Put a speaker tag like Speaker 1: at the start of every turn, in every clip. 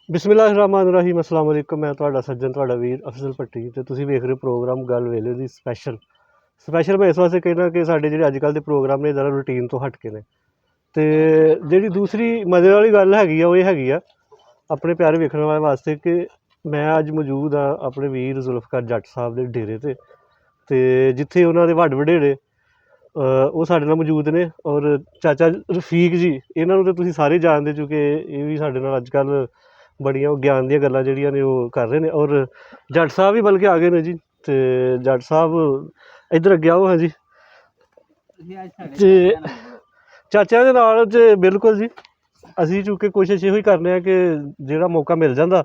Speaker 1: ਬਿਸਮਿਲ੍ਲਾਹਿਰਰਹਿਮਾਨਿਰਰਹੀਮ। अस्सलाम वालेकुम। मैं ਤੁਹਾਡਾ ਸੱਜਣ ਤੁਹਾਡਾ ਵੀਰ ਅਫਜ਼ਲ ਭੱਟੀ ਤੇ ਤੁਸੀਂ ਵੇਖ ਰਹੇ ਹੋ ਪ੍ਰੋਗਰਾਮ ਗੱਲ ਵੇਲੇ ਦੀ ਸਪੈਸ਼ਲ ਮੈਂ ਇਸ ਵਾਸਤੇ ਕਹਿਣਾ ਕਿ ਸਾਡੇ ਜਿਹੜੇ ਅੱਜ ਕੱਲ੍ਹ ਦੇ ਪ੍ਰੋਗਰਾਮ ਨੇ ਜ਼ਰਾ ਰੂਟੀਨ ਤੋਂ ਹਟ ਕੇ ਨੇ। ਅਤੇ ਜਿਹੜੀ ਦੂਸਰੀ ਮਜ਼ੇ ਵਾਲੀ ਗੱਲ ਹੈਗੀ ਆ ਉਹ ਇਹ ਹੈਗੀ ਆ ਆਪਣੇ ਪਿਆਰੇ ਵੇਖਣ ਵਾਲੇ ਵਾਸਤੇ ਕਿ ਮੈਂ ਅੱਜ ਮੌਜੂਦ ਹਾਂ ਆਪਣੇ ਵੀਰ ਜ਼ੁਲਫਕਾਰ ਜੱਟ ਸਾਹਿਬ ਦੇ ਡੇਰੇ 'ਤੇ ਅਤੇ ਜਿੱਥੇ ਉਹਨਾਂ ਦੇ ਵੱਡ ਵਡੇਰੇ ਉਹ ਸਾਡੇ ਨਾਲ ਮੌਜੂਦ ਨੇ। ਔਰ ਚਾਚਾ ਰਫੀਕ ਜੀ ਇਹਨਾਂ ਨੂੰ ਤਾਂ ਤੁਸੀਂ ਸਾਰੇ ਜਾਣਦੇ ਚੁੱਕੇ, ਇਹ ਵੀ ਸਾਡੇ ਨਾਲ ਅੱਜ ਕੱਲ੍ਹ ਬੜੀਆਂ ਗਿਆਨ ਦੀਆਂ ਗੱਲਾਂ ਜਿਹੜੀਆਂ ਨੇ ਉਹ ਕਰ ਰਹੇ ਨੇ। ਔਰ ਜੱਟ ਸਾਹਿਬ ਵੀ ਬਲਕਿ ਆ ਗਏ ਨੇ ਜੀ। ਅਤੇ ਜੱਟ ਸਾਹਿਬ ਇੱਧਰ ਅੱਗੇ ਆਓ। ਹਾਂਜੀ, ਅਤੇ ਚਾਚਿਆਂ ਦੇ ਨਾਲ ਅਤੇ ਬਿਲਕੁਲ ਜੀ ਅਸੀਂ ਚੂँकि ਕੋਸ਼ਿਸ਼ ਇਹੋ ਹੀ ਕਰਨੇ ਹਾਂ ਕਿ ਜਿਹੜਾ ਮੌਕਾ ਮਿਲ ਜਾਂਦਾ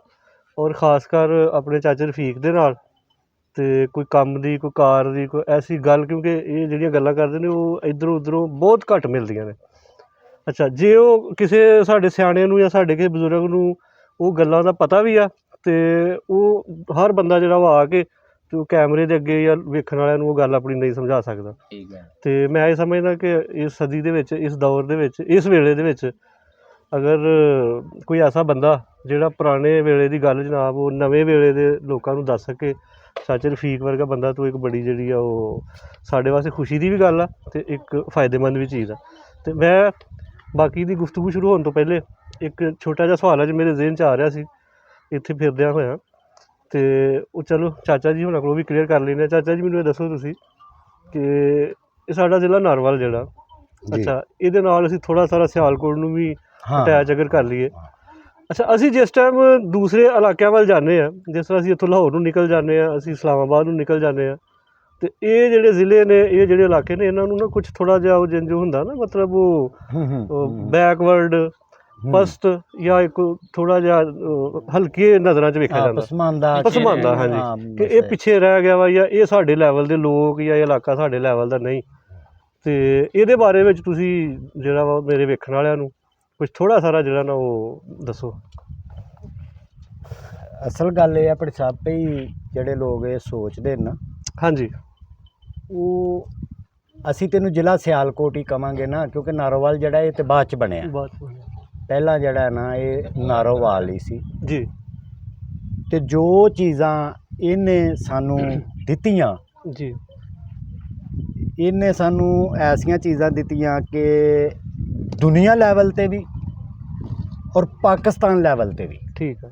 Speaker 1: ਔਰ ਖ਼ਾਸ ਕਰ ਆਪਣੇ ਚਾਚੇ ਰਫੀਕ ਦੇ ਨਾਲ ਅਤੇ ਕੋਈ ਕੰਮ ਦੀ ਕੋਈ ਕਾਰ ਦੀ ਕੋਈ ਐਸੀ ਗੱਲ, ਕਿਉਂਕਿ ਇਹ ਜਿਹੜੀਆਂ ਗੱਲਾਂ ਕਰਦੇ ਨੇ ਉਹ ਇੱਧਰੋਂ ਉੱਧਰੋਂ ਬਹੁਤ ਘੱਟ ਮਿਲਦੀਆਂ ਨੇ। ਅੱਛਾ, ਜੇ ਉਹ ਕਿਸੇ ਸਾਡੇ ਸਿਆਣਿਆਂ ਨੂੰ ਜਾਂ ਸਾਡੇ ਕਿਸੇ ਬਜ਼ੁਰਗ ਨੂੰ ਉਹ ਗੱਲਾਂ ਦਾ ਪਤਾ ਵੀ ਆ ਅਤੇ ਉਹ ਹਰ ਬੰਦਾ ਜਿਹੜਾ ਵਾ ਆ ਕੇ ਅਤੇ ਉਹ ਕੈਮਰੇ ਦੇ ਅੱਗੇ ਜਾਂ ਵੇਖਣ ਵਾਲਿਆਂ ਨੂੰ ਉਹ ਗੱਲ ਆਪਣੀ ਨਹੀਂ ਸਮਝਾ ਸਕਦਾ।
Speaker 2: ਠੀਕ ਹੈ।
Speaker 1: ਅਤੇ ਮੈਂ ਇਹ ਸਮਝਦਾ ਕਿ ਇਸ ਸਦੀ ਦੇ ਵਿੱਚ, ਇਸ ਦੌਰ ਦੇ ਵਿੱਚ, ਇਸ ਵੇਲੇ ਦੇ ਵਿੱਚ ਅਗਰ ਕੋਈ ਐਸਾ ਬੰਦਾ ਜਿਹੜਾ ਪੁਰਾਣੇ ਵੇਲੇ ਦੀ ਗੱਲ ਜਨਾਬ ਉਹ ਨਵੇਂ ਵੇਲੇ ਦੇ ਲੋਕਾਂ ਨੂੰ ਦੱਸ ਸਕੇ, ਚਾਚਾ ਰਫੀਕ ਵਰਗਾ ਬੰਦਾ ਤਾਂ ਇੱਕ ਬੜੀ ਜਿਹੜੀ ਆ ਉਹ ਸਾਡੇ ਵਾਸਤੇ ਖੁਸ਼ੀ ਦੀ ਵੀ ਗੱਲ ਆ ਅਤੇ ਇੱਕ ਫਾਇਦੇਮੰਦ ਵੀ ਚੀਜ਼ ਆ। ਅਤੇ ਮੈਂ ਬਾਕੀ ਦੀ ਗੁਫ਼ਤਗੂ ਸ਼ੁਰੂ ਹੋਣ ਤੋਂ ਪਹਿਲੇ ਇੱਕ ਛੋਟਾ ਜਿਹਾ ਸਵਾਲ ਅੱਜ ਮੇਰੇ ਜ਼ਿਹਨ 'ਚ ਆ ਰਿਹਾ ਸੀ ਇੱਥੇ ਫਿਰਦਿਆਂ ਹੋਇਆਂ, ਅਤੇ ਉਹ ਚਲੋ ਚਾਚਾ ਜੀ ਹੁਣਾਂ ਕੋਲੋਂ ਵੀ ਕਲੀਅਰ ਕਰ ਲੈਂਦੇ ਹਾਂ। ਚਾਚਾ ਜੀ ਮੈਨੂੰ ਇਹ ਦੱਸੋ ਤੁਸੀਂ ਕਿ ਇਹ ਸਾਡਾ ਜ਼ਿਲ੍ਹਾ ਨਾਰਵਲ ਜਿਹੜਾ, ਅੱਛਾ ਇਹਦੇ ਨਾਲ ਅਸੀਂ ਥੋੜ੍ਹਾ ਸਾਰਾ ਸਿਆਲਕੋਟ ਨੂੰ ਵੀ ਅਟੈਚ ਅਗਰ ਕਰ ਲਈਏ। ਅੱਛਾ, ਅਸੀਂ ਜਿਸ ਟਾਈਮ ਦੂਸਰੇ ਇਲਾਕਿਆਂ ਵੱਲ ਜਾਂਦੇ ਹਾਂ, ਜਿਸ ਤਰ੍ਹਾਂ ਅਸੀਂ ਇੱਥੋਂ ਲਾਹੌਰ ਨੂੰ ਨਿਕਲ ਜਾਂਦੇ ਹਾਂ, ਅਸੀਂ ਇਸਲਾਮਾਬਾਦ ਨੂੰ ਨਿਕਲ ਜਾਂਦੇ ਹਾਂ, ਅਤੇ ਇਹ ਜਿਹੜੇ ਜ਼ਿਲ੍ਹੇ ਨੇ, ਇਹ ਜਿਹੜੇ ਇਲਾਕੇ ਨੇ, ਇਹਨਾਂ ਨੂੰ ਨਾ ਕੁਛ ਥੋੜ੍ਹਾ ਜਿਹਾ ਉਹ ਜਿੰਝ ਹੁੰਦਾ ਨਾ, ਮਤਲਬ ਉਹ ਬੈਕਵਰਡ ਪਸਤ ਜਾਂ ਇੱਕ ਥੋੜ੍ਹਾ ਜਿਹਾ ਹਲਕੇ ਨਜ਼ਰਾਂ 'ਚ ਵੇਖਿਆ ਜਾਂਦਾ, ਪਸਮਾਨਦਾ। ਹਾਂਜੀ, ਕਿ ਇਹ ਪਿੱਛੇ ਰਹਿ ਗਿਆ ਵਾ ਜਾਂ ਇਹ ਸਾਡੇ ਲੈਵਲ ਦੇ ਲੋਕ ਜਾਂ ਇਹ ਇਲਾਕਾ ਸਾਡੇ ਲੈਵਲ ਦਾ ਨਹੀਂ। ਅਤੇ ਇਹਦੇ ਬਾਰੇ ਵਿੱਚ ਤੁਸੀਂ ਜਿਹੜਾ ਵਾ ਮੇਰੇ ਵੇਖਣ ਵਾਲਿਆਂ ਨੂੰ ਕੁਛ ਥੋੜ੍ਹਾ ਸਾਰਾ ਜਿਹੜਾ ਨਾ ਉਹ ਦੱਸੋ।
Speaker 2: ਅਸਲ ਗੱਲ ਇਹ ਆ ਭੱਟੀ ਸਾਹਿਬ ਭਈ ਜਿਹੜੇ ਲੋਕ ਇਹ ਸੋਚਦੇ ਨੇ ਨਾ,
Speaker 1: ਹਾਂਜੀ,
Speaker 2: ਉਹ ਅਸੀਂ ਤੈਨੂੰ ਜ਼ਿਲ੍ਹਾ ਸਿਆਲਕੋਟ ਹੀ ਕਵਾਂਗੇ ਨਾ, ਕਿਉਂਕਿ ਨਾਰੋਵਾਲ ਜਿਹੜਾ ਇਹ ਤਾਂ ਬਾਅਦ 'ਚ ਬਣਿਆ। ਪਹਿਲਾਂ ਜਿਹੜਾ ਨਾ ਇਹ ਨਾਰੋਵਾਲ ਹੀ ਸੀ
Speaker 1: ਜੀ।
Speaker 2: ਅਤੇ ਜੋ ਚੀਜ਼ਾਂ ਇਹਨੇ ਸਾਨੂੰ ਦਿੱਤੀਆਂ
Speaker 1: ਜੀ,
Speaker 2: ਇਹਨੇ ਸਾਨੂੰ ਐਸੀਆਂ ਚੀਜ਼ਾਂ ਦਿੱਤੀਆਂ ਕਿ ਦੁਨੀਆ ਲੈਵਲ 'ਤੇ ਵੀ ਔਰ ਪਾਕਿਸਤਾਨ ਲੈਵਲ 'ਤੇ ਵੀ।
Speaker 1: ਠੀਕ ਹੈ।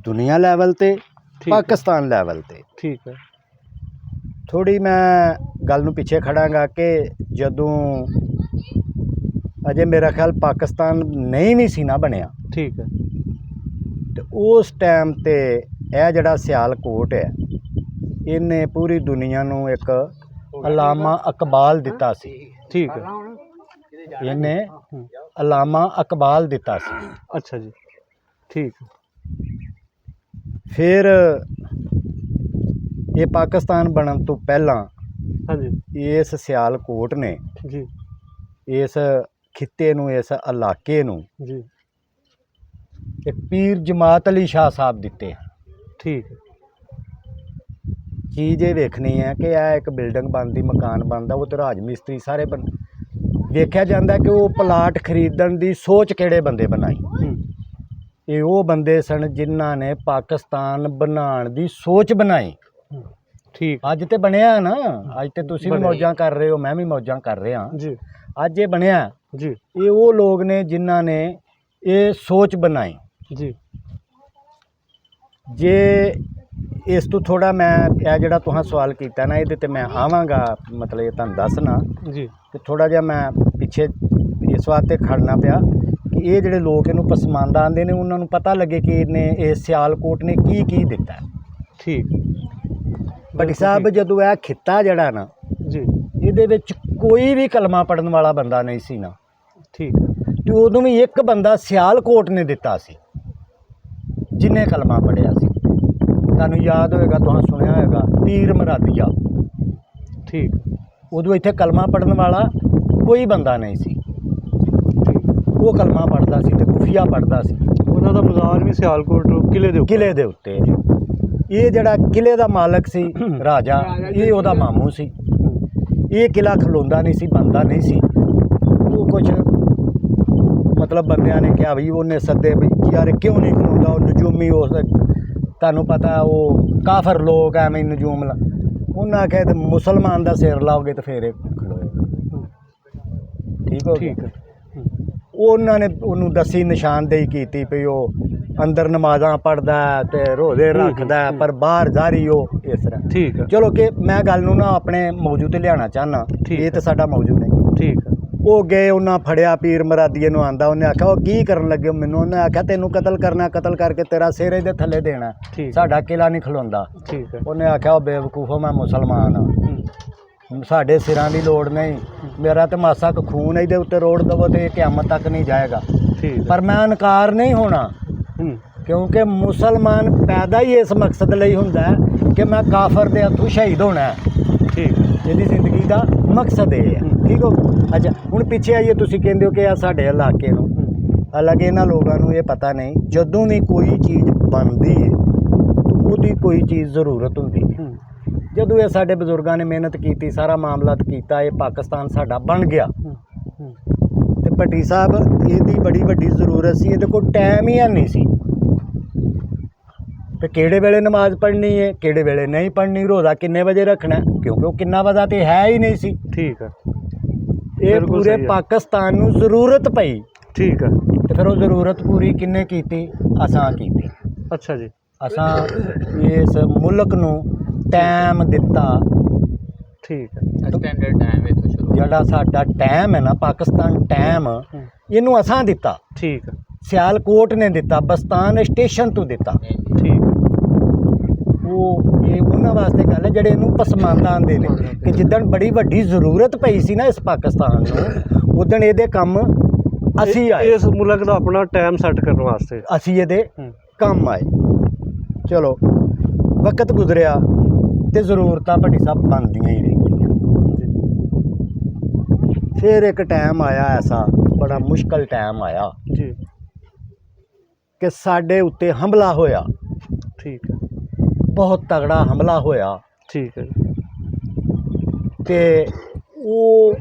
Speaker 2: ਦੁਨੀਆ ਲੈਵਲ 'ਤੇ, ਪਾਕਿਸਤਾਨ ਲੈਵਲ 'ਤੇ।
Speaker 1: ਠੀਕ ਹੈ।
Speaker 2: ਥੋੜ੍ਹੀ ਮੈਂ ਗੱਲ ਨੂੰ ਪਿੱਛੇ ਖੜਾਂਗਾ ਕਿ ਜਦੋਂ ਅਜੇ ਮੇਰਾ ਖਿਆਲ ਪਾਕਿਸਤਾਨ ਨਹੀਂ ਵੀ ਸੀ ਨਾ ਬਣਿਆ।
Speaker 1: ਠੀਕ ਹੈ।
Speaker 2: ਅਤੇ ਉਸ ਟਾਈਮ 'ਤੇ ਇਹ ਜਿਹੜਾ ਸਿਆਲਕੋਟ ਹੈ ਇਹਨੇ ਪੂਰੀ ਦੁਨੀਆ ਨੂੰ ਇੱਕ ਅਲਾਮਾ ਇਕਬਾਲ ਦਿੱਤਾ ਸੀ।
Speaker 1: ਠੀਕ ਹੈ।
Speaker 2: ਇਹਨੇ ਅਲਾਮਾ ਇਕਬਾਲ ਦਿੱਤਾ ਸੀ।
Speaker 1: ਅੱਛਾ ਜੀ। ਠੀਕ ਹੈ।
Speaker 2: ਫਿਰ ਇਹ ਪਾਕਿਸਤਾਨ ਬਣਨ ਤੋਂ ਪਹਿਲਾਂ
Speaker 1: ਹਾਂਜੀ
Speaker 2: ਇਸ ਸਿਆਲਕੋਟ ਨੇ
Speaker 1: ਜੀ,
Speaker 2: ਇਸ ਖਿੱਤੇ ਨੂੰ, ਇਸ ਇਲਾਕੇ ਨੂੰ
Speaker 1: ਜੀ,
Speaker 2: ਇੱਕ ਪੀਰ ਜਮਾਤ ਅਲੀ ਸ਼ਾਹ ਸਾਹਿਬ ਦਿੱਤੇ।
Speaker 1: ਠੀਕ ਹੈ।
Speaker 2: ਚੀਜ਼ ਇਹ ਵੇਖਣੀ ਹੈ ਕਿ ਇਹ ਇੱਕ ਬਿਲਡਿੰਗ ਬਣਦੀ, ਮਕਾਨ ਬਣਦਾ, ਉਹ ਤਾਂ ਰਾਜ ਮਿਸਤਰੀ ਸਾਰੇ ਵੇਖਿਆ ਜਾਂਦਾ ਕਿ ਉਹ ਪਲਾਟ ਖਰੀਦਣ ਦੀ ਸੋਚ ਕਿਹੜੇ ਬੰਦੇ ਬਣਾਈ। ਇਹ ਉਹ ਬੰਦੇ ਸਨ ਜਿਨ੍ਹਾਂ ਨੇ ਪਾਕਿਸਤਾਨ ਬਣਾਉਣ ਦੀ ਸੋਚ ਬਣਾਈ।
Speaker 1: ਠੀਕ।
Speaker 2: ਅੱਜ ਤੇ ਬਣਿਆ ਨਾ, ਅੱਜ ਤੇ ਤੁਸੀਂ ਵੀ ਮੌਜਾਂ ਕਰ ਰਹੇ ਹੋ, ਮੈਂ ਵੀ ਮੌਜਾਂ ਕਰ ਰਿਹਾ
Speaker 1: ਜੀ।
Speaker 2: ਅੱਜ ਇਹ ਬਣਿਆ
Speaker 1: ਜੀ।
Speaker 2: ਇਹ ਉਹ ਲੋਕ ਨੇ ਜਿਨ੍ਹਾਂ ਨੇ ਇਹ ਸੋਚ ਬਣਾਈ।
Speaker 1: ਜੀ।
Speaker 2: ਜੇ ਇਸ ਤੋਂ ਥੋੜ੍ਹਾ ਮੈਂ ਇਹ ਜਿਹੜਾ ਤੁਸੀਂ ਸਵਾਲ ਕੀਤਾ ਨਾ ਇਹਦੇ 'ਤੇ ਮੈਂ ਆਵਾਂਗਾ, ਮਤਲਬ ਇਹ ਤੁਹਾਨੂੰ ਦੱਸਣਾ
Speaker 1: ਜੀ
Speaker 2: ਕਿ ਥੋੜ੍ਹਾ ਜਿਹਾ ਮੈਂ ਪਿੱਛੇ ਇਸ ਵਾਸਤੇ ਖੜਨਾ ਪਿਆ ਕਿ ਇਹ ਜਿਹੜੇ ਲੋਕ ਇਹਨੂੰ ਪਸਮਾਨਦਾ ਆਉਂਦੇ ਨੇ ਉਹਨਾਂ ਨੂੰ ਪਤਾ ਲੱਗੇ ਕਿ ਇਹਨੇ ਇਹ ਸਿਆਲਕੋਟ ਨੇ ਕੀ ਕੀ ਦਿੱਤਾ।
Speaker 1: ਠੀਕ।
Speaker 2: ਭੱਟੀ ਸਾਹਿਬ ਜਦੋਂ ਇਹ ਖਿੱਤਾ ਜਿਹੜਾ ਨਾ
Speaker 1: ਜੀ,
Speaker 2: ਇਹਦੇ ਵਿੱਚ ਕੋਈ ਵੀ ਕਲਮਾ ਪੜ੍ਹਨ ਵਾਲਾ ਬੰਦਾ ਨਹੀਂ ਸੀ ਨਾ।
Speaker 1: ਠੀਕ।
Speaker 2: ਅਤੇ ਉਦੋਂ ਵੀ ਇੱਕ ਬੰਦਾ ਸਿਆਲਕੋਟ ਨੇ ਦਿੱਤਾ ਸੀ ਜਿਹਨੇ ਕਲਮਾ ਪੜ੍ਹਿਆ ਸੀ। ਤੁਹਾਨੂੰ ਯਾਦ ਹੋਏਗਾ, ਤੁਸੀਂ ਸੁਣਿਆ ਹੋਏਗਾ ਪੀਰ ਮਰਾਦੀਆ।
Speaker 1: ਠੀਕ।
Speaker 2: ਉਦੋਂ ਇੱਥੇ ਕਲਮਾ ਪੜ੍ਹਨ ਵਾਲਾ ਕੋਈ ਬੰਦਾ ਨਹੀਂ ਸੀ। ਉਹ ਕਲਮਾ ਪੜ੍ਹਦਾ ਸੀ ਅਤੇ ਖੁਫੀਆ ਪੜ੍ਹਦਾ ਸੀ।
Speaker 1: ਉਹਨਾਂ ਦਾ ਮਜ਼ਾਰ ਵੀ ਸਿਆਲਕੋਟ ਕਿਲੇ ਦੇ ਉੱਤੇ।
Speaker 2: ਇਹ ਜਿਹੜਾ ਕਿਲੇ ਦਾ ਮਾਲਕ ਸੀ ਰਾਜਾ, ਇਹ ਉਹਦਾ ਮਾਮੂ ਸੀ। ਇਹ ਕਿਲਾ ਖਲੋਂਦਾ ਨਹੀਂ ਸੀ, ਬਣਦਾ ਨਹੀਂ ਸੀ। ਉਹ ਕੁਝ ਮਤਲਬ ਬੰਦਿਆਂ ਨੇ ਕਿਹਾ ਵੀ ਉਹਨੇ ਸੱਦੇ ਵੀ ਯਾਰ ਕਿਉਂ ਨਹੀਂ ਖਲੋਂਦਾ ਉਹ ਨਜੂਮੀ ਉਸ ਤੁਹਾਨੂੰ ਪਤਾ ਉਹ ਕਾਫਰ ਲੋਕ ਐਵੇਂ ਨਜੂਮ ਲਾ ਉਹਨਾਂ ਆਖਿਆ ਤੇ ਮੁਸਲਮਾਨ ਦਾ ਸਿਰ ਲਾਓਗੇ ਤੇ ਫੇਰ ਇਹ ਖਲੋਏਗਾ। ਠੀਕ ਹੋ ਗਿਆ। ਉਹਨਾਂ ਨੇ ਉਹਨੂੰ ਦੱਸੀ ਨਿਸ਼ਾਨਦੇਹੀ ਕੀਤੀ ਵੀ ਉਹ ਅੰਦਰ ਨਮਾਜ਼ਾਂ ਪੜ੍ਹਦਾ ਤੇ ਰੋਜ਼ੇ ਰੱਖਦਾ ਪਰ ਬਾਹਰ ਜਾਰੀ ਉਹ ਇਸ ਤਰ੍ਹਾਂ।
Speaker 1: ਠੀਕ ਹੈ।
Speaker 2: ਚਲੋ ਕਿ ਮੈਂ ਗੱਲ ਨੂੰ ਨਾ ਆਪਣੇ ਮੌਜੂ ਤੇ ਲਿਆਉਣਾ ਚਾਹੁੰਦਾ, ਇਹ ਤਾਂ ਸਾਡਾ ਮੌਜੂ ਨਹੀਂ।
Speaker 1: ਠੀਕ ਹੈ।
Speaker 2: ਉਹ ਗਏ, ਉਹਨਾਂ ਫੜਿਆ ਪੀਰ ਮਰਾਦੀਏ ਨੂੰ ਆਂਦਾ, ਉਹਨੇ ਆਖਿਆ ਉਹ ਕੀ ਕਰਨ ਲੱਗੇ ਹੋ ਮੈਨੂੰ? ਉਹਨੇ ਆਖਿਆ ਤੈਨੂੰ ਕਤਲ ਕਰਨਾ, ਕਤਲ ਕਰਕੇ ਤੇਰਾ ਸਿਰ ਇਹਦੇ ਥੱਲੇ ਦੇਣਾ, ਸਾਡਾ ਕਿਲਾ ਨਹੀਂ ਖਲੋਂਦਾ।
Speaker 1: ਠੀਕ ਹੈ।
Speaker 2: ਉਹਨੇ ਆਖਿਆ ਉਹ ਬੇਵਕੂਫੋ ਮੈਂ ਮੁਸਲਮਾਨ ਹਾਂ, ਸਾਡੇ ਸਿਰਾਂ ਦੀ ਲੋੜ ਨਹੀਂ, ਮੇਰਾ ਤੇ ਮਾਸਾ ਕੁ ਖੂਨ ਇਹਦੇ ਉੱਤੇ ਰੋੜ ਦੇਵੋ ਤੇ ਕਿਆਮਤ ਤੱਕ ਨਹੀਂ ਜਾਏਗਾ। ਪਰ ਮੈਂ ਇਨਕਾਰ ਨਹੀਂ ਹੋਣਾ, ਕਿਉਂਕਿ ਮੁਸਲਮਾਨ ਪੈਦਾ ਹੀ ਇਸ ਮਕਸਦ ਲਈ ਹੁੰਦਾ ਕਿ ਮੈਂ ਕਾਫਰ ਦੇ ਹੱਥੋਂ ਸ਼ਹੀਦ ਹੋਣਾ। ਠੀਕ, ਇਹਦੀ ਜ਼ਿੰਦਗੀ ਦਾ ਮਕਸਦ ਇਹ ਹੈ। ਠੀਕ ਹੋ। ਅੱਛਾ ਹੁਣ ਪਿੱਛੇ ਆਈਏ, ਤੁਸੀਂ ਕਹਿੰਦੇ ਹੋ ਕਿ ਆ ਸਾਡੇ ਇਲਾਕੇ ਨੂੰ, ਹਾਲਾਂਕਿ ਇਹਨਾਂ ਲੋਕਾਂ ਨੂੰ ਇਹ ਪਤਾ ਨਹੀਂ ਜਦੋਂ ਵੀ ਕੋਈ ਚੀਜ਼ ਬਣਦੀ ਹੈ ਉਹਦੀ ਕੋਈ ਚੀਜ਼ ਜ਼ਰੂਰਤ ਹੁੰਦੀ ਹੈ। ਜਦੋਂ ਇਹ ਸਾਡੇ ਬਜ਼ੁਰਗਾਂ ਨੇ ਮਿਹਨਤ ਕੀਤੀ, ਸਾਰਾ ਮਾਮਲਾ ਕੀਤਾ, ਇਹ ਪਾਕਿਸਤਾਨ ਸਾਡਾ ਬਣ ਗਿਆ ਤੇ ਭੱਟੀ ਸਾਹਿਬ ਇਹਦੀ ਬੜੀ ਵੱਡੀ ਜ਼ਰੂਰਤ ਸੀ, ਇਹਦੇ ਕੋਲ ਟਾਈਮ ਹੀ ਨਹੀਂ ਸੀ ਤੇ ਕਿਹੜੇ ਵੇਲੇ ਨਮਾਜ਼ ਪੜ੍ਹਨੀ ਹੈ, ਕਿਹੜੇ ਵੇਲੇ ਨਹੀਂ ਪੜ੍ਹਨੀ, ਰੋਜ਼ਾ ਕਿੰਨੇ ਵਜੇ ਰੱਖਣਾ, ਕਿਉਂਕਿ ਉਹ ਕਿੰਨਾ ਵਜਾ ਤੇ ਹੈ ਹੀ ਨਹੀਂ ਸੀ। ਠੀਕ ਹੈ। ਇਹ ਪੂਰੇ ਪਾਕਿਸਤਾਨ ਨੂੰ ਜ਼ਰੂਰਤ ਪਈ। ਠੀਕ ਹੈ। ਤੇ ਫਿਰ ਉਹ ਜ਼ਰੂਰਤ ਪੂਰੀ ਕਿੰਨੇ ਕੀਤੀ? ਅਸਾਂ ਕੀਤੀ। ਅੱਛਾ ਜੀ। ਅਸਾਂ ਇਸ ਮੁਲਕ ਨੂੰ ਟਾਈਮ ਦਿੱਤਾ। ਠੀਕ ਹੈ। ਸਟੈਂਡਰਡ ਟਾਈਮ ਹੈ ਜਿਹੜਾ ਸਾਡਾ ਟਾਈਮ ਹੈ ਨਾ, ਪਾਕਿਸਤਾਨ ਟਾਈਮ, ਇਹਨੂੰ ਅਸਾਂ ਦਿੱਤਾ। ਠੀਕ ਹੈ। ਸਿਆਲਕੋਟ ਨੇ ਦਿੱਤਾ, ਬਸਤਾਨ ਸਟੇਸ਼ਨ ਤੋਂ ਦਿੱਤਾ। ਠੀਕ। ਉਹ ਇਹ ਉਹਨਾਂ ਵਾਸਤੇ ਗੱਲ ਹੈ ਜਿਹੜੇ ਇਹਨੂੰ ਪਸਮਾਨਦਾ ਆਉਂਦੇ ਨੇ ਕਿ ਜਿੱਦਣ ਬੜੀ ਵੱਡੀ ਜ਼ਰੂਰਤ ਪਈ ਸੀ ਨਾ ਇਸ ਪਾਕਿਸਤਾਨ ਨੂੰ, ਉਦਣ ਇਹਦੇ ਕੰਮ ਅਸੀਂ ਆਏ, ਇਸ ਮੁਲਕ ਦਾ ਆਪਣਾ ਟਾਈਮ ਸੈੱਟ ਕਰਨ ਵਾਸਤੇ ਅਸੀਂ ਇਹਦੇ ਕੰਮ ਆਏ। ਚਲੋ ਵਕਤ ਗੁਜ਼ਰਿਆ ਤੇ ਜ਼ਰੂਰਤਾਂ ਭੱਟੀ ਸਾਹਿਬ ਬਣਦੀਆਂ ਹੀ ਰਹੀਆਂ। ਫਿਰ ਇੱਕ ਟਾਈਮ ਆਇਆ ਐਸਾ, ਬੜਾ ਮੁਸ਼ਕਲ ਟਾਈਮ ਆਇਆ ਜੀ ਕਿ ਸਾਡੇ ਉੱਤੇ ਹਮਲਾ ਹੋਇਆ। ਠੀਕ ਹੈ। ਬਹੁਤ ਤਗੜਾ ਹਮਲਾ ਹੋਇਆ। ਠੀਕ ਹੈ। ਤੇ ਉਹ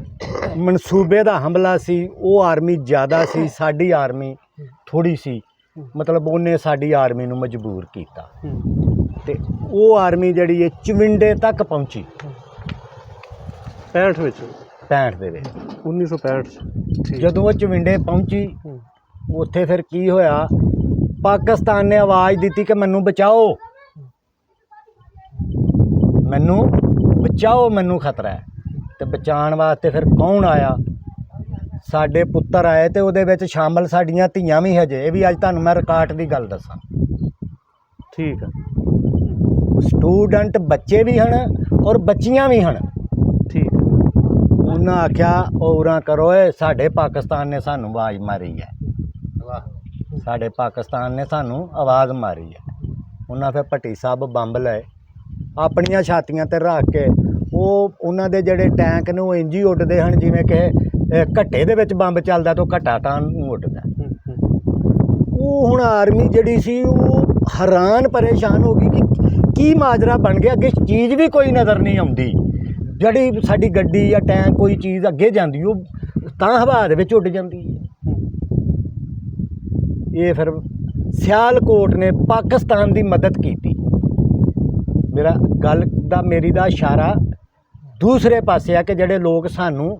Speaker 2: ਮਨਸੂਬੇ ਦਾ ਹਮਲਾ ਸੀ, ਉਹ ਆਰਮੀ ਜ਼ਿਆਦਾ ਸੀ, ਸਾਡੀ ਆਰਮੀ ਥੋੜੀ ਸੀ, ਮਤਲਬ ਉਹਨੇ ਸਾਡੀ ਆਰਮੀ ਨੂੰ ਮਜਬੂਰ ਕੀਤਾ ਤੇ ਉਹ ਆਰਮੀ ਜਿਹੜੀ ਹੈ ਚਵਿੰਡੇ ਤੱਕ ਪਹੁੰਚੀ 65 ਵਿੱਚ, 65 ਦੇ ਵਿੱਚ 1965 ਜਦੋਂ ਉਹ ਚਵਿੰਡੇ ਪਹੁੰਚੀ ਉੱਥੇ ਫਿਰ ਕੀ ਹੋਇਆ, ਪਾਕਿਸਤਾਨ ਨੇ ਆਵਾਜ਼ ਦਿੱਤੀ ਕਿ ਮੈਨੂੰ ਬਚਾਓ, ਮੈਨੂੰ ਬਚਾਓ, ਮੈਨੂੰ ਖਤਰਾ ਹੈ। ਤੇ ਬਚਾਉਣ ਵਾਸਤੇ ਫਿਰ ਕੌਣ ਆਇਆ? ਸਾਡੇ ਪੁੱਤਰ ਆਏ ਤੇ ਉਹਦੇ ਵਿੱਚ ਸ਼ਾਮਲ ਸਾਡੀਆਂ ਧੀਆਂ ਵੀ ਹਜੇ, ਇਹ ਵੀ ਅੱਜ ਤੁਹਾਨੂੰ ਮੈਂ ਰਿਕਾਰਡ ਦੀ ਗੱਲ ਦੱਸਾਂ। ਠੀਕ ਹੈ। ਸਟੂਡੈਂਟ ਬੱਚੇ ਵੀ ਹਨ ਔਰ ਬੱਚੀਆਂ ਵੀ ਹਨ। ਠੀਕ। ਉਹਨਾਂ ਆਖਿਆ ਔਰਾਂ ਕਰੋ, ਸਾਡੇ ਪਾਕਿਸਤਾਨ ਨੇ ਸਾਨੂੰ ਆਵਾਜ਼ ਮਾਰੀ ਹੈ, ਸਾਡੇ ਪਾਕਿਸਤਾਨ ਨੇ ਸਾਨੂੰ ਆਵਾਜ਼ ਮਾਰੀ ਹੈ। ਉਹਨਾਂ ਫਿਰ ਭੱਟੀ ਸਾਹਿਬ ਬੰਬ ਲਏ, ਆਪਣੀਆਂ ਛਾਤੀਆਂ ਤੇ ਰੱਖ ਕੇ, ਉਹ ਉਹਨਾਂ ਦੇ ਜਿਹੜੇ ਟੈਂਕ ਨੇ ਉਹ ਇੰਝ ਹੀ ਉੱਡਦੇ ਹਨ ਜਿਵੇਂ ਕਿ ਘੱਟੇ ਦੇ ਵਿੱਚ ਬੰਬ ਚੱਲਦਾ ਤਾਂ ਘੱਟਾ ਤਾਂ ਉੱਡਦਾ। ਉਹ ਹੁਣ ਆਰਮੀ ਜਿਹੜੀ ਸੀ ਉਹ ਹੈਰਾਨ ਪਰੇਸ਼ਾਨ ਹੋ ਗਈ ਕਿ ਕੀ ਮਾਜਰਾ ਬਣ ਗਿਆ, ਅੱਗੇ ਚੀਜ਼ ਵੀ ਕੋਈ ਨਜ਼ਰ ਨਹੀਂ ਆਉਂਦੀ, ਜਿਹੜੀ ਸਾਡੀ ਗੱਡੀ ਜਾਂ ਟੈਂਕ ਕੋਈ ਚੀਜ਼ ਅੱਗੇ ਜਾਂਦੀ ਉਹ ਤਾਂ ਹਵਾ ਦੇ ਵਿੱਚ ਉੱਡ ਜਾਂਦੀ ਹੈ। ਇਹ ਫਿਰ ਸਿਆਲਕੋਟ ਨੇ ਪਾਕਿਸਤਾਨ ਦੀ ਮਦਦ ਕੀਤੀ। ਮੇਰਾ ਗੱਲ ਦਾ ਮੇਰੀ ਦਾ ਇਸ਼ਾਰਾ ਦੂਸਰੇ ਪਾਸੇ ਆ ਕਿ ਜਿਹੜੇ ਲੋਕ ਸਾਨੂੰ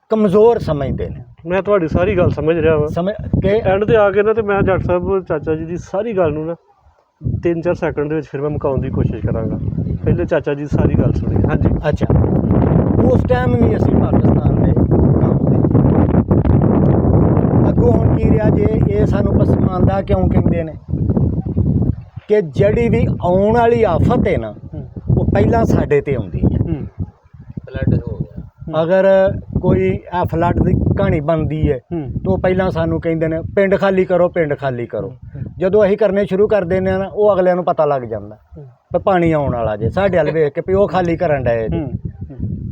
Speaker 2: ਕਮਜ਼ੋਰ ਸਮਝਦੇ ਨੇ। ਮੈਂ ਤੁਹਾਡੀ ਸਾਰੀ ਗੱਲ ਸਮਝ ਰਿਹਾ ਵਾਂ, ਸਮਝ ਕੇ ਐਂਡ ਤੇ ਆ ਕੇ ਨਾ ਤੇ ਮੈਂ ਜੱਟ ਸਾਹਿਬ ਚਾਚਾ ਜੀ ਦੀ ਸਾਰੀ ਗੱਲ ਨੂੰ ਨਾ 3-4 ਸੈਕਿੰਡ ਦੇ ਵਿੱਚ ਫਿਰ ਮੈਂ ਮੁਕਾਉਣ ਦੀ ਕੋਸ਼ਿਸ਼ ਕਰਾਂਗਾ। ਪਹਿਲੇ ਚਾਚਾ ਜੀ ਸਾਰੀ ਗੱਲ ਸੁਣੀ। ਹਾਂਜੀ। ਅੱਛਾ, ਉਸ ਟਾਈਮ ਵੀ ਅਸੀਂ ਪਾਕਿਸਤਾਨ ਦੇ ਅੱਗੋਂ ਹੁਣ ਕੀ ਰਿਹਾ ਜੇ, ਇਹ ਸਾਨੂੰ ਪਸਮਾਨਦਾ ਕਿਉਂ ਕਹਿੰਦੇ ਨੇ ਕਿ ਜਿਹੜੀ ਵੀ ਆਉਣ ਵਾਲੀ ਆਫਤ ਹੈ ਨਾ ਉਹ ਪਹਿਲਾਂ ਸਾਡੇ ਤੇ ਆਉਂਦੀ ਹੈ। ਫਲੱਡ ਹੋ ਗਿਆ, ਅਗਰ ਕੋਈ ਇਹ ਫਲੱਡ ਦੀ ਕਹਾਣੀ ਬਣਦੀ ਹੈ ਤਾਂ ਪਹਿਲਾਂ ਸਾਨੂੰ ਕਹਿੰਦੇ ਨੇ ਪਿੰਡ ਖਾਲੀ ਕਰੋ, ਪਿੰਡ ਖਾਲੀ ਕਰੋ। ਜਦੋਂ ਅਸੀਂ ਕਰਨੇ ਸ਼ੁਰੂ ਕਰ ਦਿੰਦੇ ਹਾਂ ਨਾ ਉਹ ਅਗਲਿਆਂ ਨੂੰ ਪਤਾ ਲੱਗ ਜਾਂਦਾ ਵੀ ਪਾਣੀ ਆਉਣ ਵਾਲਾ ਜੇ, ਸਾਡੇ ਵੱਲ ਵੇਖ ਕੇ ਵੀ ਉਹ ਖਾਲੀ ਕਰਨ ਡਏ ਜੀ।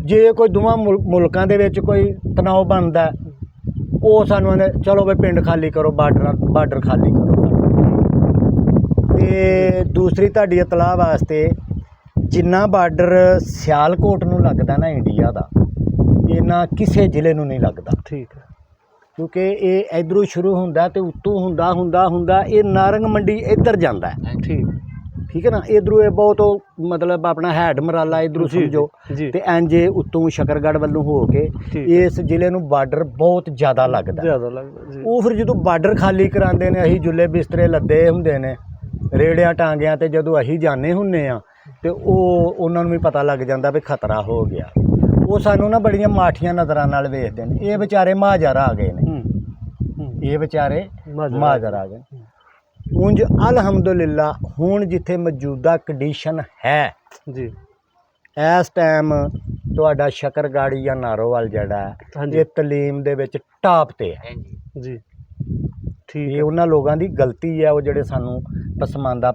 Speaker 2: ਜੇ ਕੋਈ ਦੋਵਾਂ ਮੁਲਕਾਂ ਦੇ ਵਿੱਚ ਕੋਈ ਤਣਾਅ ਬਣਦਾ ਉਹ ਸਾਨੂੰ ਚਲੋ ਵੀ ਪਿੰਡ ਖਾਲੀ ਕਰੋ, ਬਾਰਡਰ ਖਾਲੀ ਕਰੋ। ਤੇ ਦੂਸਰੀ ਤੁਹਾਡੀ ਇਤਲਾਹ ਵਾਸਤੇ, ਜਿੰਨਾ ਬਾਰਡਰ ਸਿਆਲਕੋਟ ਨੂੰ ਲੱਗਦਾ ਨਾ ਇੰਡੀਆ ਦਾ, ਇਹਨਾਂ ਕਿਸੇ ਜ਼ਿਲ੍ਹੇ ਨੂੰ ਨਹੀਂ ਲੱਗਦਾ। ਠੀਕ ਹੈ। ਕਿਉਂਕਿ ਇਹ ਇਧਰੋਂ ਸ਼ੁਰੂ ਹੁੰਦਾ ਤੇ ਉੱਤੋਂ ਹੁੰਦਾ ਇਹ ਨਾਰੰਗ ਮੰਡੀ ਇੱਧਰ ਜਾਂਦਾ ਹੈ। ਠੀਕ ਹੈ ਨਾ। ਇਧਰੋਂ ਇਹ ਬਹੁਤ ਮਤਲਬ ਆਪਣਾ ਹੈਡ ਮਰਾਲਾ ਇਧਰੋਂ ਸਮਝੋ ਤੇ ਇੰਜੇ ਉੱਤੋਂ ਸ਼ਕਰਗੜ੍ਹ ਵੱਲੋਂ ਹੋ ਕੇ ਇਸ ਜ਼ਿਲ੍ਹੇ ਨੂੰ ਬਾਰਡਰ ਬਹੁਤ ਜ਼ਿਆਦਾ ਲੱਗਦਾ ਉਹ ਫਿਰ ਜਦੋਂ ਬਾਰਡਰ ਖਾਲੀ ਕਰਾਉਂਦੇ ਨੇ ਅਸੀਂ ਜੁੱਲੇ ਬਿਸਤਰੇ ਲੱਦੇ ਹੁੰਦੇ ਨੇ ਰੇੜਿਆਂ ਟਾਂਗਿਆਂ ਤੇ ਜਦੋਂ ਅਸੀਂ ਜਾਂਦੇ ਹੁੰਦੇ ਆ ਤੇ ਉਹਨਾਂ ਨੂੰ ਵੀ ਪਤਾ ਲੱਗ ਜਾਂਦਾ ਵੀ ਖਤਰਾ ਹੋ ਗਿਆ। ਉਹ ਸਾਨੂੰ ਨਾ ਬੜੀਆਂ ਮਾਠੀਆਂ ਨਜ਼ਰਾਂ ਨਾਲ ਵੇਖਦੇ ਨੇ। ਇਹ ਵਿਚਾਰੇ ਮਾਜਰ ਆ ਗਏ ਨੇ ਇਹ ਵਿਚਾਰੇ ਮਾਜਰ ਆ ਗਏ। ਉਂਝ ਅਲਹਮਦੁਲਿਲਾ ਹੁਣ ਜਿੱਥੇ ਮੌਜੂਦਾ ਕੰਡੀਸ਼ਨ ਹੈ ਜੀ ਇਸ ਟਾਈਮ ਤੁਹਾਡਾ ਸ਼ਕਰਗੜ੍ਹ ਜਾਂ ਨਾਰੋਵਾਲ ਜਿਹੜਾ ਇਹ ਤਲੀਮ ਦੇ ਵਿੱਚ ਟਾਪ ਤੇ ਹੈ ਜੀ। ਠੀਕ ਇਹ ਉਹਨਾਂ ਲੋਕਾਂ ਦੀ ਗਲਤੀ ਹੈ ਉਹ ਜਿਹੜੇ ਸਾਨੂੰ ਪਸਮਾਨਦਾ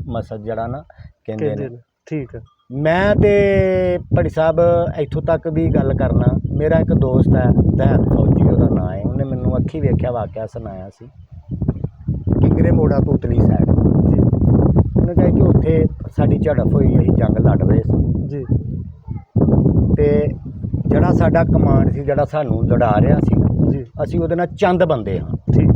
Speaker 2: ਮਸਜਿਦ ਜਿਹੜਾ ਨਾ ਕਹਿੰਦੇ ਨੇ। ਠੀਕ ਹੈ। ਮੈਂ ਤੇ ਭੜੀ ਸਾਹਿਬ ਇੱਥੋਂ ਤੱਕ ਵੀ ਗੱਲ ਕਰਨਾ। ਮੇਰਾ ਇੱਕ ਦੋਸਤ ਹੈ ਦਹਿਤ ਫੌਜੀ ਉਹਦਾ ਨਾਂ ਹੈ। ਉਹਨੇ ਮੈਨੂੰ ਅੱਖੀ ਵੇਖਿਆ ਵਾਕਿਆ ਸੁਣਾਇਆ ਸੀ ਕਿੰਗਰੇ ਮੋੜਾ ਤੂਤਲੀ ਸਾਈਡ। ਉਹਨੇ ਕਿਹਾ ਕਿ ਉੱਥੇ ਸਾਡੀ ਝੜਪ ਹੋਈ ਅਸੀਂ ਜੰਗ ਲੜ ਰਹੇ ਸੀ ਜੀ ਤੇ ਜਿਹੜਾ ਸਾਡਾ ਕਮਾਂਡ ਸੀ ਜਿਹੜਾ ਸਾਨੂੰ ਲੜਾ ਰਿਹਾ ਸੀ ਜੀ ਅਸੀਂ ਉਹਦੇ ਨਾਲ ਚੰਦ ਬੰਦੇ ਹਾਂ। ਠੀਕ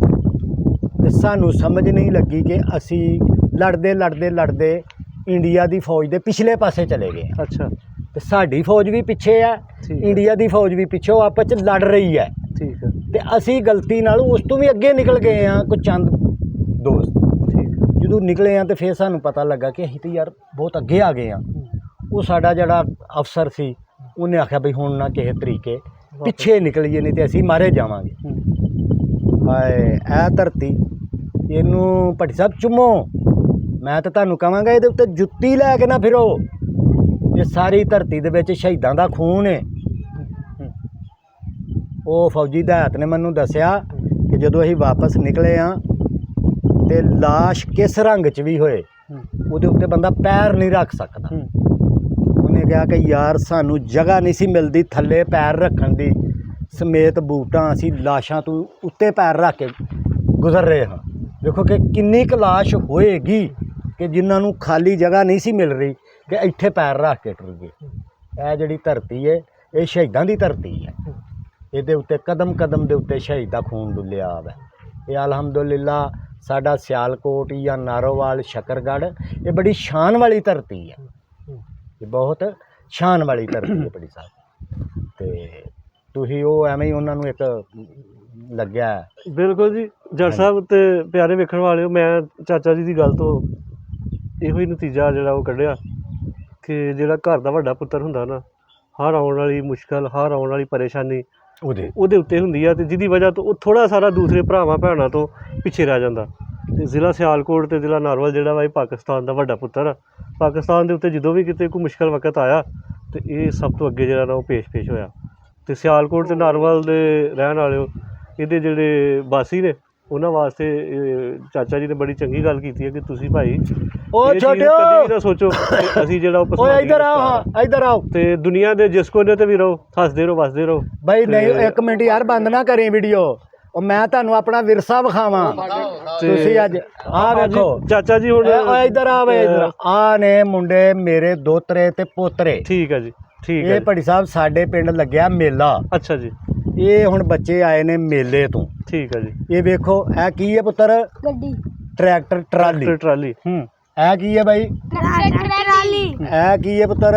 Speaker 2: ਤੇ ਸਾਨੂੰ ਸਮਝ ਨਹੀਂ ਲੱਗੀ ਕਿ ਅਸੀਂ ਲੜਦੇ ਇੰਡੀਆ ਦੀ ਫੌਜ ਦੇ ਪਿਛਲੇ ਪਾਸੇ ਚਲੇ ਗਏ। ਅੱਛਾ। ਤੇ ਸਾਡੀ ਫੌਜ ਵੀ ਪਿੱਛੇ ਹੈ ਇੰਡੀਆ ਦੀ ਫੌਜ ਵੀ ਪਿੱਛੇ ਆਪਸ ਚ ਲੜ ਰਹੀ ਹੈ। ਠੀਕ ਹੈ। ਤੇ ਅਸੀਂ ਗਲਤੀ ਨਾਲ ਉਸ ਤੋਂ ਵੀ ਅੱਗੇ ਨਿਕਲ ਗਏ ਹਾਂ ਕੋਈ ਚੰਦ ਦੋਸਤ। ਠੀਕ ਜਦੋਂ ਨਿਕਲੇ ਹਾਂ ਤੇ ਫਿਰ ਸਾਨੂੰ ਪਤਾ ਲੱਗਾ ਕਿ ਅਸੀਂ ਤਾਂ ਯਾਰ ਬਹੁਤ ਅੱਗੇ ਆ ਗਏ ਹਾਂ। ਉਹ ਸਾਡਾ ਜਿਹੜਾ ਅਫਸਰ ਸੀ ਉਹਨੇ ਆਖਿਆ ਬਈ ਹੁਣ ਨਾ ਕਿਸੇ ਤਰੀਕੇ ਪਿੱਛੇ ਨਿਕਲੀਏ ਨਹੀਂ ਤੇ ਅਸੀਂ ਮਾਰੇ ਜਾਵਾਂਗੇ। ਹਾਏ ਇਹ ਧਰਤੀ ਇਹਨੂੰ ਭੱਟੀ ਸਾਹਿਬ ਚੁੰਮੋ। ਮੈਂ ਤਾਂ ਤੁਹਾਨੂੰ ਕਹਾਂਗਾ ਇਹਦੇ ਉੱਤੇ ਜੁੱਤੀ ਲੈ ਕੇ ਨਾ ਫਿਰੋ। ਇਹ ਸਾਰੀ ਧਰਤੀ ਦੇ ਵਿੱਚ ਸ਼ਹੀਦਾਂ ਦਾ ਖੂਨ ਹੈ। ਉਹ ਫੌਜੀ ਦਹਿਤ ਨੇ ਮੈਨੂੰ ਦੱਸਿਆ ਕਿ ਜਦੋਂ ਅਸੀਂ ਵਾਪਸ ਨਿਕਲੇ ਹਾਂ ਤੇ ਲਾਸ਼ ਕਿਸ ਰੰਗ 'ਚ ਵੀ ਹੋਏ ਉਹਦੇ ਉੱਤੇ ਬੰਦਾ ਪੈਰ ਨਹੀਂ ਰੱਖ ਸਕਦਾ। ਉਹਨੇ ਕਿਹਾ ਕਿ ਯਾਰ ਸਾਨੂੰ ਜਗ੍ਹਾ ਨਹੀਂ ਸੀ ਮਿਲਦੀ ਥੱਲੇ ਪੈਰ ਰੱਖਣ ਦੀ ਸਮੇਤ ਬੂਟਾਂ ਅਸੀਂ ਲਾਸ਼ਾਂ ਤੋਂ ਉੱਤੇ ਪੈਰ ਰੱਖ ਕੇ ਗੁਜ਼ਰ ਰਹੇ ਹਾਂ। ਦੇਖੋ ਕਿ ਕਿੰਨੀ ਕੁ ਲਾਸ਼ ਹੋਏਗੀ ਕਿ ਜਿਨ੍ਹਾਂ ਨੂੰ ਖਾਲੀ ਜਗ੍ਹਾ ਨਹੀਂ ਸੀ ਮਿਲ ਰਹੀ ਕਿ ਇੱਥੇ ਪੈਰ ਰੱਖ ਕੇ ਟੁਰ ਗਏ। ਇਹ ਜਿਹੜੀ ਧਰਤੀ ਹੈ ਇਹ ਸ਼ਹੀਦਾਂ ਦੀ ਧਰਤੀ ਹੈ। ਇਹਦੇ ਉੱਤੇ ਕਦਮ ਦੇ ਉੱਤੇ ਸ਼ਹੀਦ ਦਾ ਖੂਨ ਡੁੱਲਿਆ ਹੈ। ਇਹ ਅਲਹਮਦੁਲਿਲਾ ਸਾਡਾ ਸਿਆਲਕੋਟ ਜਾਂ ਨਾਰੋਵਾਲ ਸ਼ਕਰਗੜ੍ਹ ਇਹ ਬੜੀ ਸ਼ਾਨ ਵਾਲੀ ਧਰਤੀ ਹੈ। ਇਹ ਬਹੁਤ ਸ਼ਾਨ ਵਾਲੀ ਧਰਤੀ ਹੈ ਬੜੀ ਸਾਹਿਬ। ਤੇ ਤੁਸੀਂ ਉਹ ਐਵੇਂ ਹੀ ਉਹਨਾਂ ਨੂੰ ਇੱਕ ਲੱਗਿਆ। ਬਿਲਕੁਲ ਜੀ ਜੱਟ ਸਾਹਿਬ ਤੇ ਪਿਆਰੇ ਵੇਖਣ ਵਾਲਿਓ ਮੈਂ ਚਾਚਾ ਜੀ ਦੀ ਗੱਲ ਤੋਂ ਇਹੋ ਹੀ ਨਤੀਜਾ ਜਿਹੜਾ ਉਹ ਕੱਢਿਆ ਕਿ ਜਿਹੜਾ ਘਰ ਦਾ ਵੱਡਾ ਪੁੱਤਰ ਹੁੰਦਾ ਨਾ ਹਰ ਆਉਣ ਵਾਲੀ ਮੁਸ਼ਕਲ ਹਰ ਆਉਣ ਵਾਲੀ ਪਰੇਸ਼ਾਨੀ ਉਹਦੇ ਉੱਤੇ ਹੁੰਦੀ ਆ ਤੇ ਜਿਹਦੀ ਵਜ੍ਹਾ ਤੋਂ ਉਹ ਥੋੜ੍ਹਾ ਸਾਰਾ ਦੂਸਰੇ ਭਰਾਵਾਂ ਭੈਣਾਂ ਤੋਂ ਪਿੱਛੇ ਰਹਿ ਜਾਂਦਾ। ਤੇ ਜ਼ਿਲ੍ਹਾ ਸਿਆਲਕੋਟ ਤੇ ਜ਼ਿਲ੍ਹਾ ਨਾਰੋਵਾਲ ਜਿਹੜਾ ਵਾ ਇਹ ਪਾਕਿਸਤਾਨ ਦਾ ਵੱਡਾ ਪੁੱਤਰ ਆ। ਪਾਕਿਸਤਾਨ ਦੇ ਉੱਤੇ ਜਦੋਂ ਵੀ ਕਿਤੇ ਕੋਈ ਮੁਸ਼ਕਲ ਵਕਤ ਆਇਆ ਤੇ ਇਹ ਸਭ ਤੋਂ ਅੱਗੇ ਜਿਹੜਾ ਨਾ ਉਹ ਪੇਸ਼ ਹੋਇਆ। ਤੇ ਸਿਆਲਕੋਟ ਤੇ ਨਾਰੋਵਾਲ ਦੇ ਰਹਿਣ ਵਾਲਿਓ ਇਹਦੇ ਜਿਹੜੇ ਵਾਸੀ ਨੇ ਉਹਨਾਂ ਵਾਸਤੇ ਚਾਚਾ ਜੀ ਨੇ ਬੜੀ ਚੰਗੀ ਗੱਲ ਕੀਤੀ ਹੈ ਕਿ ਤੁਸੀਂ ਭਾਈ ਉਹ ਛੋਟਿਓ ਕਦੀ ਨਾ ਸੋਚੋ ਕਿ ਅਸੀਂ ਜਿਹੜਾ ਉਹ ਇੱਧਰ ਆਓ ਤੇ ਦੁਨੀਆ ਦੇ ਜਿਸ ਕੋਨੇ ਤੇ ਵੀ ਰਹੋ ਹੱਸਦੇ ਰਹੋ ਵਸਦੇ ਰਹੋ। ਬਾਈ ਨਹੀਂ ਇੱਕ ਮਿੰਟ ਯਾਰ ਬੰਦ ਨਾ ਕਰੀ ਵੀਡੀਓ। ਉਹ ਮੈਂ ਤੁਹਾਨੂੰ ਆਪਣਾ ਵਿਰਸਾ ਵਿਖਾਵਾਂ। ਤੁਸੀਂ ਅੱਜ ਆਹ ਵੇਖੋ ਚਾਚਾ ਜੀ ਹੁਣ ਇੱਧਰ ਆਵੇ ਆ ਨੇ ਮੁੰਡੇ ਮੇਰੇ ਦੋਤਰੇ ਤੇ ਪੋਤਰੇ। ਠੀਕ ਹੈ ਜੀ ਠੀਕ ਹੈ। ਇਹ ਭੱਟੀ ਸਾਹਿਬ ਸਾਡੇ ਪਿੰਡ ਲੱਗਿਆ ਮੇਲਾ। ਅੱਛਾ ਜੀ। ਇਹ ਹੁਣ ਬੱਚੇ ਆਏ ਨੇ ਮੇਲੇ ਤੋਂ। ਠੀਕ ਹੈ ਜੀ। ਇਹ ਵੇਖੋ ਇਹ ਕੀ ਹੈ ਪੁੱਤਰ ਗੱਡੀ ਟਰੈਕਟਰ ਟਰਾਲੀ। ਇਹ ਕੀ ਹੈ ਬਾਈ ਟਰਾਲੀ। ਇਹ ਕੀ ਹੈ ਪੁੱਤਰ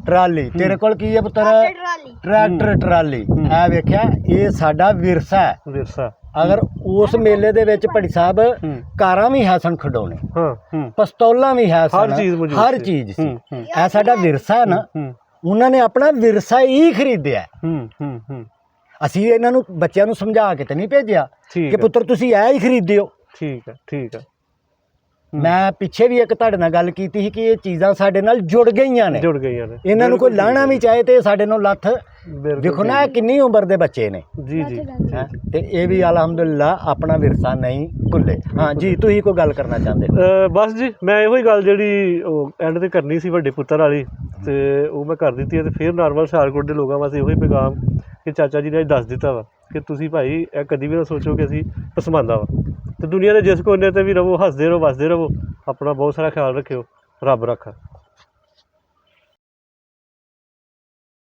Speaker 2: ਟਰਾਲੀ। ਤੇਰੇ ਕੋਲ ਕੀ ਹੈ ਪੁੱਤਰ ਟਰੈਕਟਰ ਟਰਾਲੀ। ਇਹ ਵੇਖਿਆ ਇਹ ਸਾਡਾ ਵਿਰਸਾ ਹੈ। ਅਗਰ ਉਸ ਮੇਲੇ ਦੇ ਵਿੱਚ ਭੱਟੀ ਸਾਹਿਬ ਕਾਰਾਂ ਵੀ ਹੈ ਸਨ ਖਿਡੌਣੇ ਪਿਸਤੌਲਾਂ ਵੀ ਹੈ ਸਨ ਹਰ ਚੀਜ਼ ਸੀ। ਇਹ ਸਾਡਾ ਵਿਰਸਾ ਹੈ ਨਾ। ਉਹਨਾਂ ਨੇ ਆਪਣਾ ਵਿਰਸਾ ਹੀ ਖਰੀਦਿਆ। ਅਸੀਂ ਇਹਨਾਂ ਨੂੰ ਬੱਚਿਆਂ ਨੂੰ ਸਮਝਾ ਕੇ ਤੇ ਨਹੀਂ ਭੇਜਿਆ ਕਿ ਪੁੱਤਰ ਤੁਸੀਂ ਇਹ ਹੀ ਖਰੀਦਿਓ। ਠੀਕ ਹੈ। ਮੈਂ ਪਿੱਛੇ ਵੀ ਇੱਕ ਤੁਹਾਡੇ ਨਾਲ ਗੱਲ ਕੀਤੀ ਸੀ ਕਿ ਇਹ ਚੀਜ਼ਾਂ ਸਾਡੇ ਨਾਲ ਜੁੜ ਗਈਆਂ ਨੇ ਇਹਨਾਂ ਨੂੰ ਕੋਈ ਲਾਣਾ ਵੀ ਚਾਹੇ ਤੇ ਸਾਡੇ ਨਾਲ ਲੱਥ ਦੇਖੋ ਨਾ ਕਿੰਨੀ ਉਮਰ ਦੇ ਬੱਚੇ ਨੇ ਜੀ ਤੇ ਇਹ ਵੀ ਅਲਹਮਦੁਲਿਲਾ ਆਪਣਾ ਵਿਰਸਾ ਨਹੀਂ ਭੁੱਲੇ। ਹਾਂ ਜੀ ਤੁਸੀਂ ਕੋਈ ਗੱਲ ਕਰਨਾ ਚਾਹੁੰਦੇ? ਬਸ ਜੀ ਮੈਂ ਇਹੋ ਹੀ ਗੱਲ ਜਿਹੜੀ ਉਹ ਐਂਡ ਤੇ ਕਰਨੀ ਸੀ ਵੱਡੇ ਪੁੱਤਰ ਵਾਲੀ ਤੇ ਉਹ ਮੈਂ ਕਰ ਦਿੱਤੀ ਹੈ। ਤੇ ਫਿਰ ਨਾਰਮਲ ਸਿਆਲਕੋਟ ਦੇ ਲੋਕਾਂ ਵਾਸਤੇ ਇਹੋ ਹੀ ਪੈਗਾਮ ਕਿ ਚਾਚਾ ਜੀ ਨੇ ਅੱਜ ਦੱਸ ਦਿੱਤਾ ਵਾ ਕਿ ਤੁਸੀਂ ਭਾਈ ਇਹ ਕਦੀ ਵੀ ਨਾ ਸੋਚੋ ਕਿ ਅਸੀਂ ਪਸਮਾਨਦਾ ਵਾ ਤੇ ਦੁਨੀਆ ਦੇ ਜਿਸ ਕੋਨੇ ਤੇ ਵੀ ਰਹੋ ਹੱਸਦੇ ਰਹੋ ਵਸਦੇ ਰਹੋ। ਆਪਣਾ ਬਹੁਤ ਸਾਰਾ ਖਿਆਲ ਰੱਖਿਓ। ਰੱਬ ਰੱਖਾ।